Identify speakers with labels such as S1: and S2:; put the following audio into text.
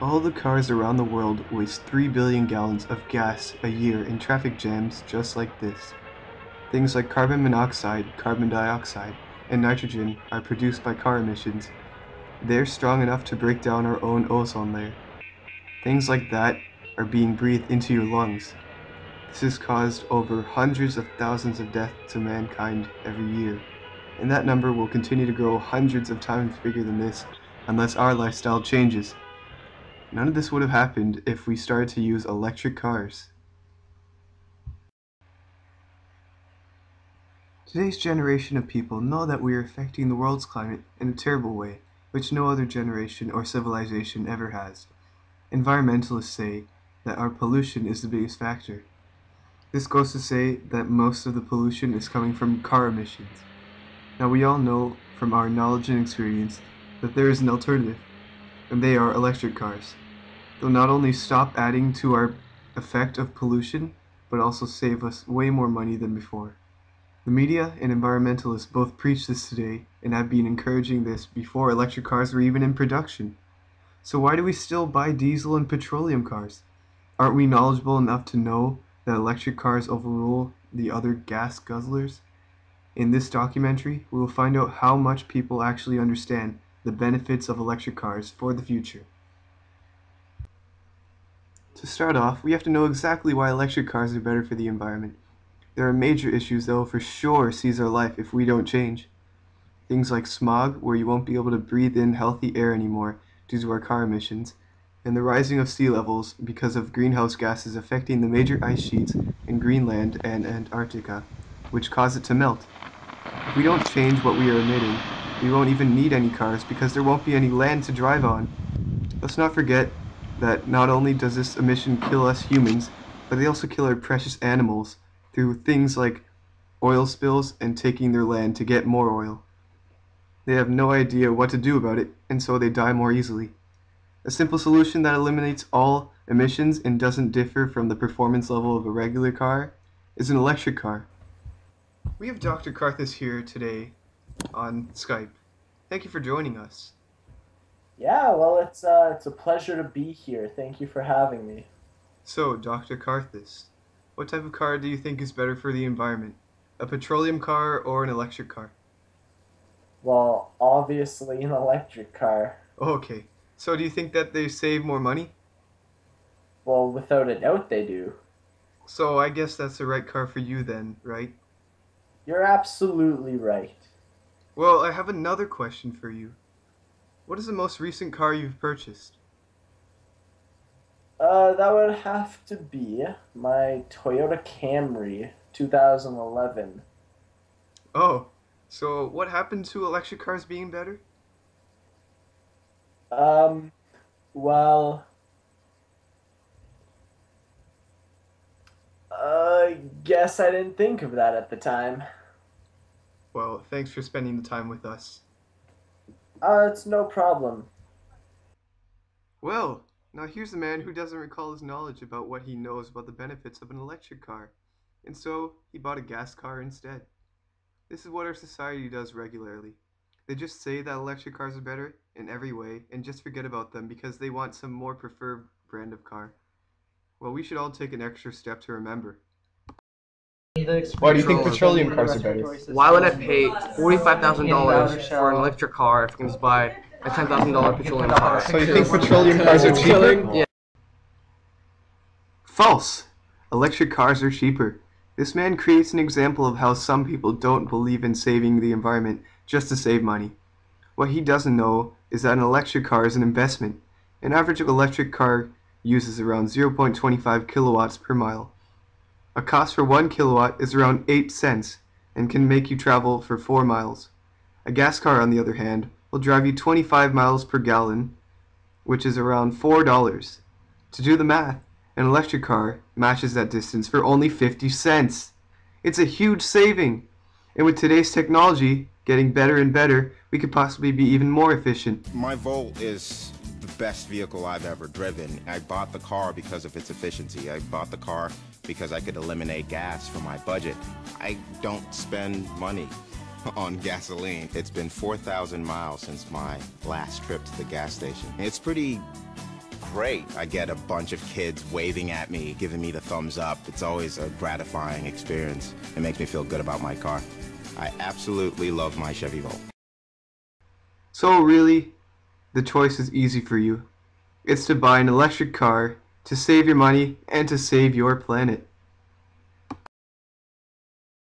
S1: All the cars around the world waste 3 billion gallons of gas a year in traffic jams just like this. Things like carbon monoxide, carbon dioxide, and nitrogen are produced by car emissions. They're strong enough to break down our own ozone layer. Things like that are being breathed into your lungs. This has caused over hundreds of thousands of deaths to mankind every year, and that number will continue to grow hundreds of times bigger than this unless our lifestyle changes. None of this would have happened if we started to use electric cars. Today's generation of people know that we are affecting the world's climate in a terrible way, which no other generation or civilization ever has. Environmentalists say that our pollution is the biggest factor. This goes to say that most of the pollution is coming from car emissions. Now we all know from our knowledge and experience that there is an alternative, and they are electric cars. They'll not only stop adding to our effect of pollution, but also save us way more money than before. The media and environmentalists both preach this today and have been encouraging this before electric cars were even in production. So why do we still buy diesel and petroleum cars? Aren't we knowledgeable enough to know that electric cars overrule the other gas guzzlers? In this documentary, we will find out how much people actually understand the benefits of electric cars for the future. To start off, we have to know exactly why electric cars are better for the environment. There are major issues that will for sure seize our life if we don't change. Things like smog, where you won't be able to breathe in healthy air anymore due to our car emissions, and the rising of sea levels because of greenhouse gases affecting the major ice sheets in Greenland and Antarctica, which cause it to melt. If we don't change what we are emitting, we won't even need any cars because there won't be any land to drive on. Let's not forget that not only does this emission kill us humans, but they also kill our precious animals through things like oil spills and taking their land to get more oil. They have no idea what to do about it, and so they die more easily. A simple solution that eliminates all emissions and doesn't differ from the performance level of a regular car is an electric car. We have Dr. Karthus here today on Skype. Thank you for joining us.
S2: Yeah, well, it's a pleasure to be here. Thank you for having me.
S1: So, Dr. Karthus, what type of car do you think is better for the environment? A petroleum car or an electric car?
S2: Well, obviously an electric car.
S1: Okay, so do you think that they save more money?
S2: Well, without a doubt they do.
S1: So I guess that's the right car for you then, right?
S2: You're absolutely right.
S1: Well, I have another question for you. What is the most recent car you've purchased?
S2: That would have to be my Toyota Camry 2011.
S1: Oh, so what happened to electric cars being better?
S2: Um, well, guess I didn't think of that at the time.
S1: Well, thanks for spending the time with us.
S2: It's no problem.
S1: Well, now here's a man who doesn't recall his knowledge about what he knows about the benefits of an electric car, and so he bought a gas car instead. This is what our society does regularly. They just say that electric cars are better in every way and just forget about them because they want some more preferred brand of car. Well, we should all take an extra step to remember. Why do you think petroleum cars are better?
S3: Why would I pay $45,000 for an electric car if I can just buy a $10,000 petroleum car?
S1: So you think petroleum cars are cheaper?
S3: Yeah.
S1: False! Electric cars are cheaper. This man creates an example of how some people don't believe in saving the environment just to save money. What he doesn't know is that an electric car is an investment. An average electric car uses around 0.25 kilowatts per mile. A cost for 1 kilowatt is around 8 cents and can make you travel for 4 miles. A gas car, on the other hand, will drive you 25 miles per gallon, which is around $4. To do the math, an electric car matches that distance for only 50 cents. It's a huge saving. And with today's technology getting better and better, we could possibly be even more efficient.
S4: My Volt is the best vehicle I've ever driven. I bought the car because of its efficiency. I bought the car because I could eliminate gas from my budget. I don't spend money on gasoline. It's been 4,000 miles since my last trip to the gas station. It's pretty great. I get a bunch of kids waving at me, giving me the thumbs up. It's always a gratifying experience. It makes me feel good about my car. I absolutely love my Chevy Volt.
S1: So really, the choice is easy for you. It's to buy an electric car to save your money and to save your planet.